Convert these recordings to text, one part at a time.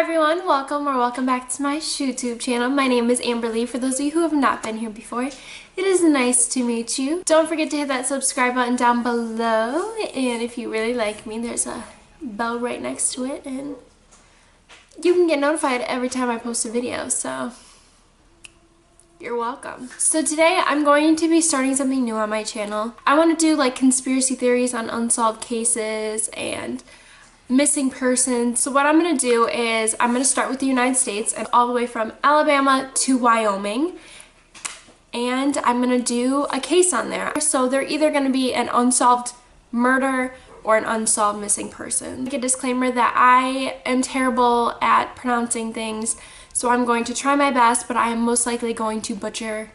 everyone, welcome back to my YouTube channel. My name is Amberly. For those of you who have not been here before, it is nice to meet you. Don't forget to hit that subscribe button down below, and if you really like me, there's a bell right next to it, and you can get notified every time I post a video, so you're welcome. So today I'm going to be starting something new on my channel. I want to do like conspiracy theories on unsolved cases and missing persons. So what I'm going to do is I'm going to start with the United States and all the way from Alabama to Wyoming, and I'm going to do a case on there. So they're either going to be an unsolved murder or an unsolved missing person. Make a disclaimer that I am terrible at pronouncing things, so I'm going to try my best, but I am most likely going to butcher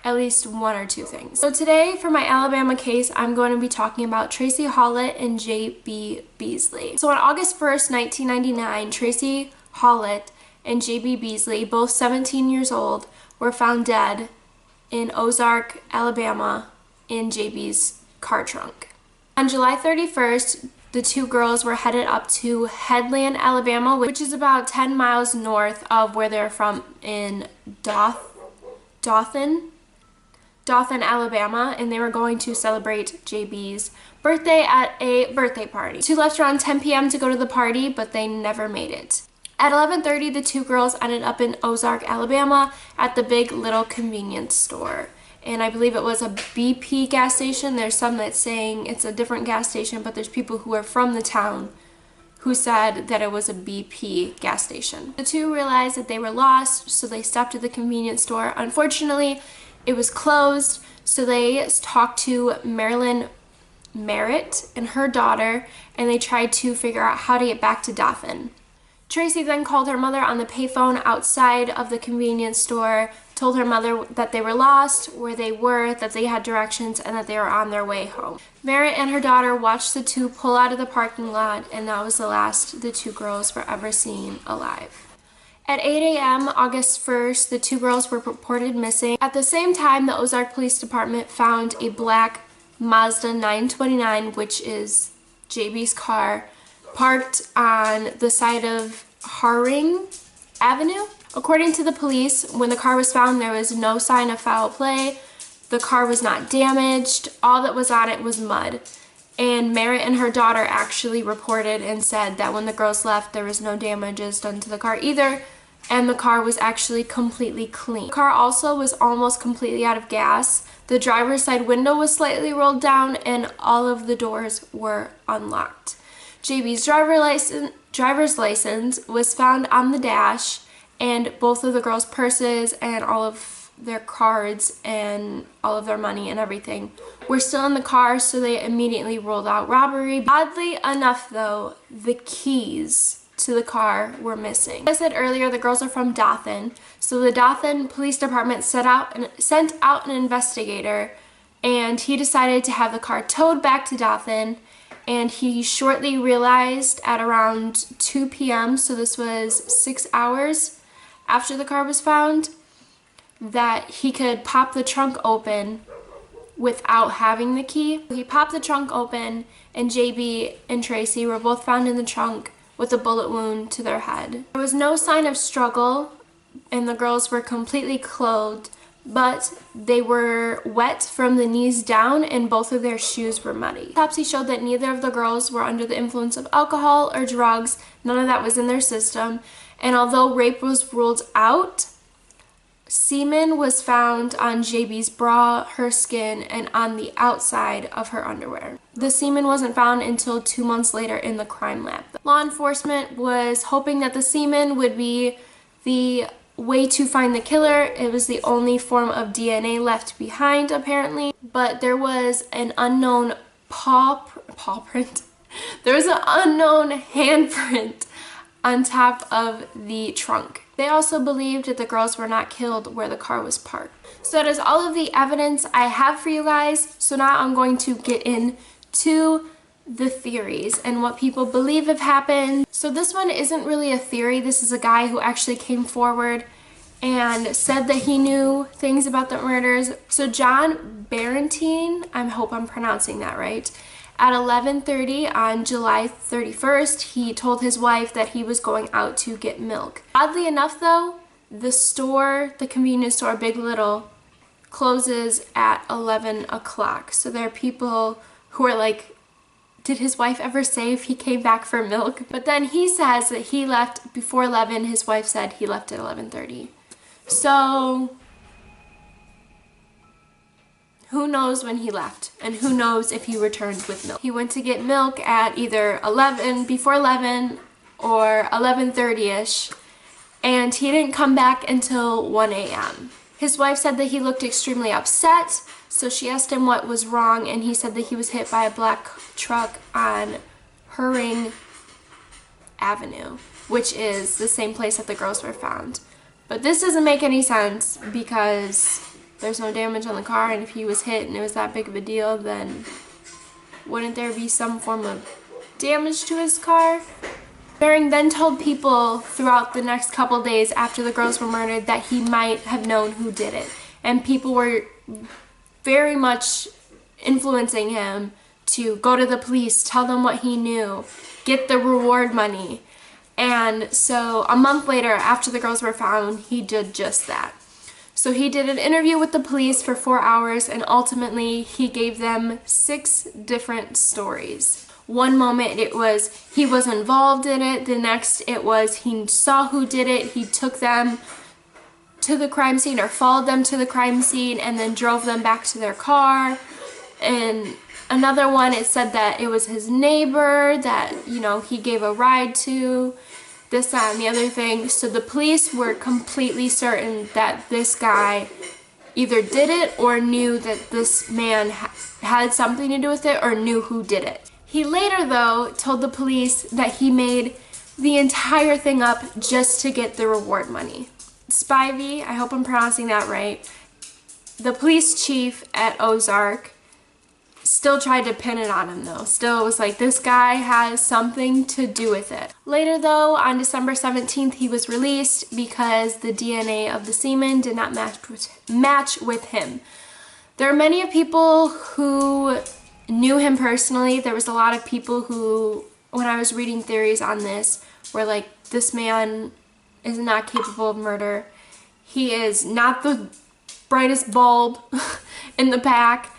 at least one or two things. So today for my Alabama case, I'm going to be talking about Tracie Hawlett and J.B. Beasley. So on August 1st, 1999, Tracie Hawlett and J.B. Beasley, both 17 years old, were found dead in Ozark, Alabama, in J.B.'s car trunk. On July 31st, the two girls were headed up to Headland, Alabama, which is about 10 miles north of where they're from in Dothan, Alabama, and they were going to celebrate JB's birthday at a birthday party. Two left around 10 p.m. to go to the party, but they never made it. At 11:30, the two girls ended up in Ozark, Alabama at the Big Little convenience store. And I believe it was a BP gas station. There's some that's saying it's a different gas station, but there's people who are from the town who said that it was a BP gas station. The two realized that they were lost, so they stopped at the convenience store. Unfortunately, it was closed, so they talked to Marilyn Merritt and her daughter, and they tried to figure out how to get back to Dothan. Tracie then called her mother on the payphone outside of the convenience store, told her mother that they were lost, where they were, that they had directions, and that they were on their way home. Merritt and her daughter watched the two pull out of the parking lot, and that was the last the two girls were ever seen alive. At 8 a.m. August 1st, the two girls were reported missing. At the same time, the Ozark Police Department found a black Mazda 929, which is JB's car, parked on the side of Haring Avenue. According to the police, when the car was found, there was no sign of foul play. The car was not damaged. All that was on it was mud. And Merritt and her daughter actually reported and said that when the girls left, there was no damages done to the car either, and the car was actually completely clean. The car also was almost completely out of gas. The driver's side window was slightly rolled down, and all of the doors were unlocked. JB's driver's license was found on the dash, and both of the girls' purses and all of their cards and all of their money and everything were still in the car, so they immediately ruled out robbery. Oddly enough though, the keys to the car were missing. As I said earlier, the girls are from Dothan, so the Dothan Police Department sent out an investigator, and he decided to have the car towed back to Dothan, and he shortly realized at around 2 p.m., so this was 6 hours after the car was found, that he could pop the trunk open without having the key. He popped the trunk open, and JB and Tracie were both found in the trunk with a bullet wound to their head. There was no sign of struggle, and the girls were completely clothed, but they were wet from the knees down, and both of their shoes were muddy. Autopsy showed that neither of the girls were under the influence of alcohol or drugs. None of that was in their system, and although rape was ruled out, semen was found on JB's bra, her skin, and on the outside of her underwear. The semen wasn't found until 2 months later in the crime lab. Law enforcement was hoping that the semen would be the way to find the killer. It was the only form of DNA left behind, apparently, but there was an unknown paw print. There was an unknown handprint on top of the trunk. They also believed that the girls were not killed where the car was parked. So that is all of the evidence I have for you guys. So now I'm going to get into the theories and what people believe have happened. So this one isn't really a theory. This is a guy who actually came forward and said that he knew things about the murders. So John Barentine, I hope I'm pronouncing that right, At 11:30 on July 31st, he told his wife that he was going out to get milk. Oddly enough though, the convenience store, Big Little, closes at 11 o'clock. So there are people who are like, did his wife ever say if he came back for milk? But then he says that he left before 11. His wife said he left at 11:30. So who knows when he left, and who knows if he returned with milk. He went to get milk at either before 11 or 11:30ish, and he didn't come back until 1 a.m. His wife said that he looked extremely upset, so she asked him what was wrong, and he said that he was hit by a black truck on Herring Avenue, which is the same place that the girls were found. But this doesn't make any sense because there's no damage on the car, and if he was hit and it was that big of a deal, then wouldn't there be some form of damage to his car? Baring then told people throughout the next couple days after the girls were murdered that he might have known who did it, and people were very much influencing him to go to the police, tell them what he knew, get the reward money. And so a month later, after the girls were found, he did just that. So he did an interview with the police for 4 hours, and ultimately he gave them 6 different stories. One moment it was he was involved in it, the next it was he saw who did it, he took them to the crime scene or followed them to the crime scene and then drove them back to their car. And another one, it said that it was his neighbor that, you know, he gave a ride to, this, that, and the other thing. So the police were completely certain that this guy either did it or knew that this man had something to do with it or knew who did it. He later, though, told the police that he made the entire thing up just to get the reward money. Spivey, I hope I'm pronouncing that right, the police chief at Ozark, still tried to pin it on him though. Still was like, this guy has something to do with it. Later though, on December 17th, he was released because the DNA of the semen did not match with him. There are many people who knew him personally. There was a lot of people who, when I was reading theories on this, were like, this man is not capable of murder. He is not the brightest bulb in the pack.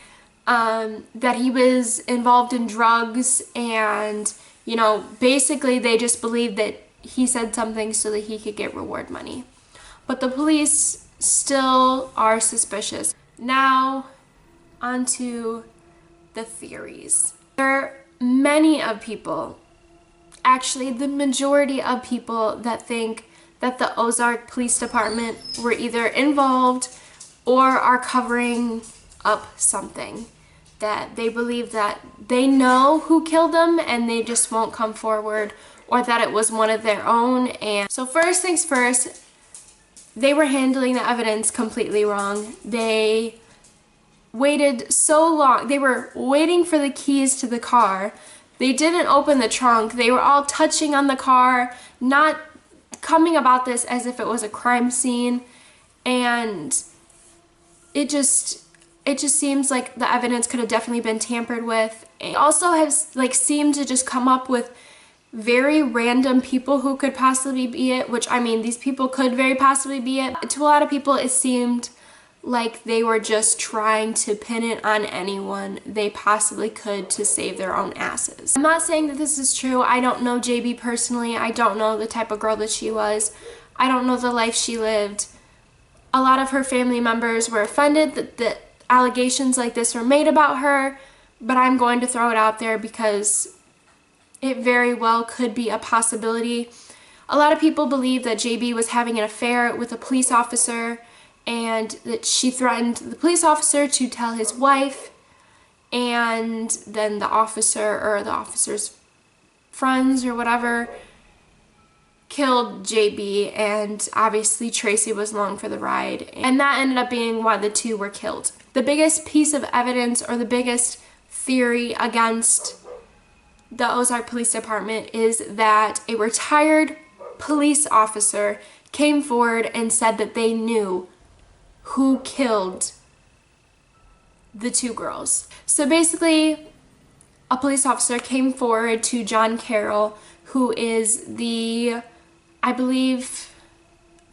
That he was involved in drugs, and, you know, basically they just believed that he said something so that he could get reward money. But the police still are suspicious. Now, onto the theories. There are many of people, actually the majority of people, that think that the Ozark Police Department were either involved or are covering up something. That they believe that they know who killed them and they just won't come forward, or that it was one of their own. And so first things first, they were handling the evidence completely wrong. They waited so long. They were waiting for the keys to the car. They didn't open the trunk. They were all touching on the car, not coming about this as if it was a crime scene. And it just seems like the evidence could have definitely been tampered with. It also has seemed to just come up with very random people who could possibly be it, which, I mean, these people could very possibly be it. To a lot of people, it seemed like they were just trying to pin it on anyone they possibly could to save their own asses. I'm not saying that this is true. I don't know JB personally. I don't know the type of girl that she was. I don't know the life she lived. A lot of her family members were offended that allegations like this were made about her, but I'm going to throw it out there because it very well could be a possibility. A lot of people believe that JB was having an affair with a police officer and that she threatened the police officer to tell his wife, and then the officer or the officer's friends or whatever killed JB, and obviously Tracie was along for the ride, and that ended up being why the two were killed. The biggest piece of evidence, or the biggest theory against the Ozark Police Department, is that a retired police officer came forward and said that they knew who killed the two girls. So basically, a police officer came forward to John Carroll, who is I believe,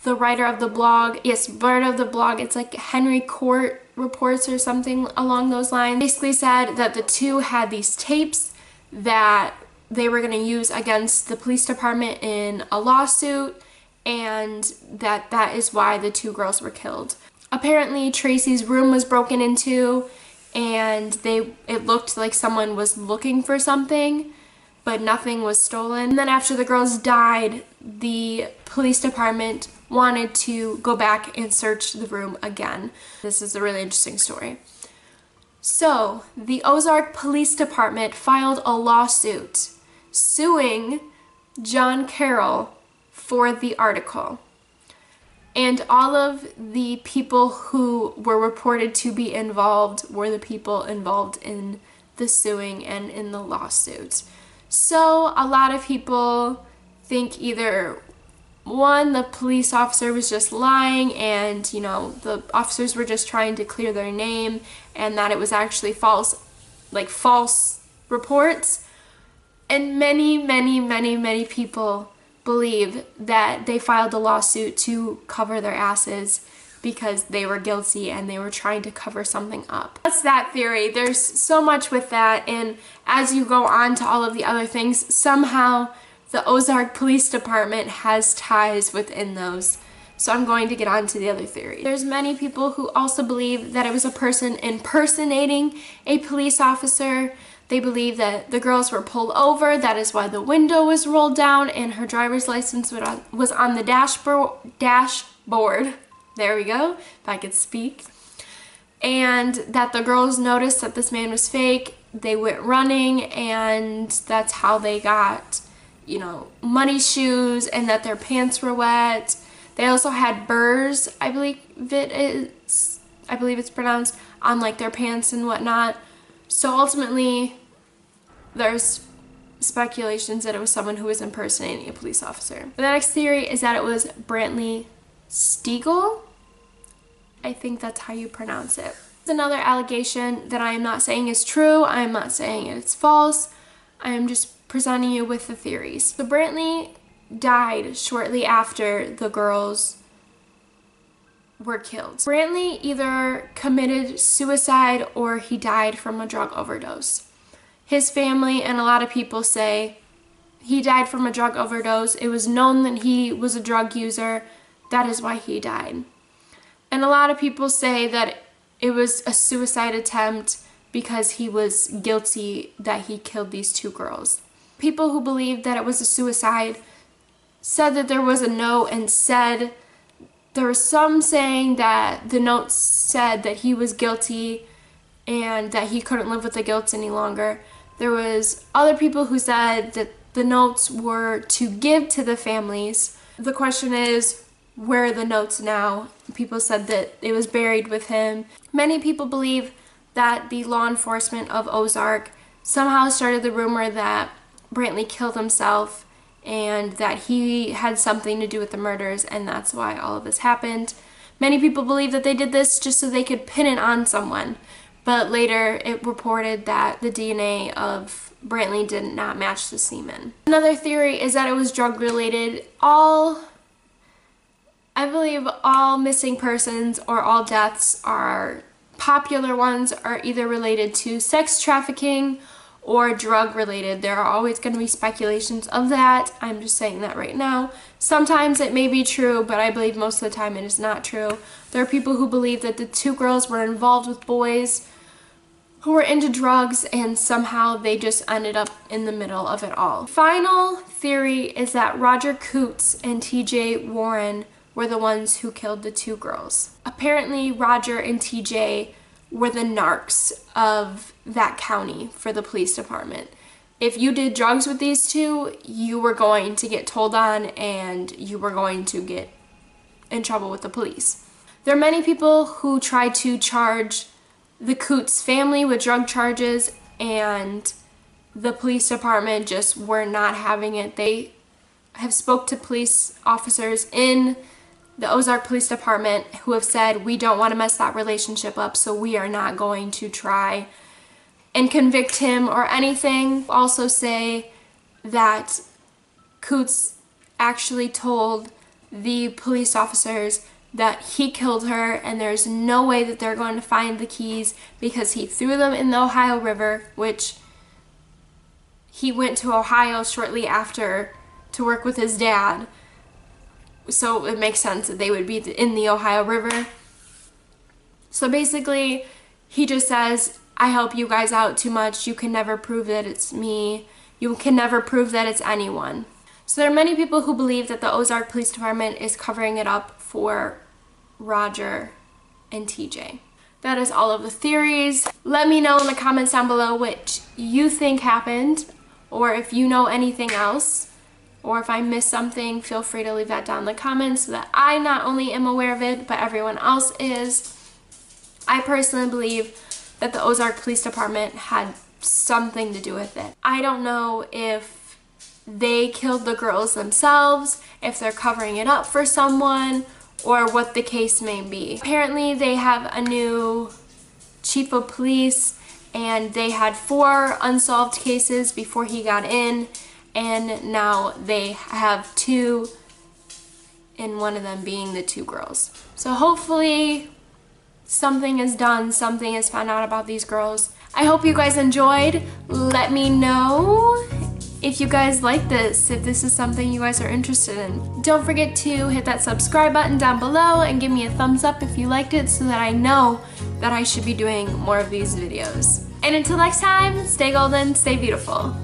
the writer of the blog. Yes, writer of the blog. It's like Henry Court Reports or something along those lines. Basically said that the two had these tapes that they were going to use against the police department in a lawsuit, and that is why the two girls were killed. Apparently, Tracie's room was broken into, and it looked like someone was looking for something, but nothing was stolen. And then after the girls died, the police department wanted to go back and search the room again. This is a really interesting story. So, the Ozark Police Department filed a lawsuit suing John Carroll for the article. And all of the people who were reported to be involved were the people involved in the suing and in the lawsuit. So a lot of people think either one, the police officer was just lying and, the officers were just trying to clear their name, and that it was actually false reports. And many people believe that they filed a lawsuit to cover their asses because they were guilty and they were trying to cover something up. That's that theory. There's so much with that, and as you go on to all of the other things, somehow the Ozark Police Department has ties within those. So I'm going to get on to the other theory. There's many people who also believe that it was a person impersonating a police officer. They believe that the girls were pulled over, that is why the window was rolled down and her driver's license was on the dashboard. There we go, if I could speak. And that the girls noticed that this man was fake. They went running, and that's how they got, muddy shoes, and that their pants were wet. They also had burrs, I believe it's pronounced, on like their pants and whatnot. So ultimately, there's speculations that it was someone who was impersonating a police officer. The next theory is that it was Brantley Steagall. I think that's how you pronounce it. It's another allegation that I am not saying is true. I am not saying it's false. I am just presenting you with the theories. So Brantley died shortly after the girls were killed. Brantley either committed suicide or he died from a drug overdose. His family and a lot of people say he died from a drug overdose. It was known that he was a drug user. That is why he died. And a lot of people say that it was a suicide attempt because he was guilty that he killed these two girls. People who believe that it was a suicide said that there was a note and said there was some saying that the note said that he was guilty and that he couldn't live with the guilt any longer. There was other people who said that the notes were to give to the families. The question is, where are the notes now? People said that it was buried with him. Many people believe that the law enforcement of Ozark somehow started the rumor that Brantley killed himself and that he had something to do with the murders, and that's why all of this happened. Many people believe that they did this just so they could pin it on someone, but later it reported that the DNA of Brantley did not match the semen. Another theory is that it was drug related. I believe all missing persons or all deaths are popular ones are either related to sex trafficking or drug related. There are always going to be speculations of that. I'm just saying that right now. Sometimes it may be true, but I believe most of the time it is not true. There are people who believe that the two girls were involved with boys who were into drugs and somehow they just ended up in the middle of it all. Final theory is that Roger Coots and TJ Warren were the ones who killed the two girls. Apparently, Roger and TJ were the narcs of that county for the police department. If you did drugs with these two, you were going to get told on and you were going to get in trouble with the police. There are many people who tried to charge the Coots family with drug charges, and the police department just were not having it. They have spoke to police officers in the Ozark Police Department who have said, we don't want to mess that relationship up, so we are not going to try and convict him or anything. Also say that Coots actually told the police officers that he killed her and there's no way that they're going to find the keys because he threw them in the Ohio River, which he went to Ohio shortly after to work with his dad. So it makes sense that they would be in the Ohio River. So basically, he just says, I help you guys out too much. You can never prove that it's me. You can never prove that it's anyone. So there are many people who believe that the Ozark Police Department is covering it up for Roger and TJ. That is all of the theories. Let me know in the comments down below what you think happened, or if you know anything else, or if I missed something, feel free to leave that down in the comments so that I not only am aware of it, but everyone else is. I personally believe that the Ozark Police Department had something to do with it. I don't know if they killed the girls themselves, if they're covering it up for someone, or what the case may be. Apparently they have a new chief of police and they had 4 unsolved cases before he got in, and now they have 2, and one of them being the 2 girls. So hopefully something is done, something is found out about these girls. I hope you guys enjoyed. Let me know if you guys like this, if this is something you guys are interested in. Don't forget to hit that subscribe button down below and give me a thumbs up if you liked it so that I know that I should be doing more of these videos. And until next time, stay golden, stay beautiful.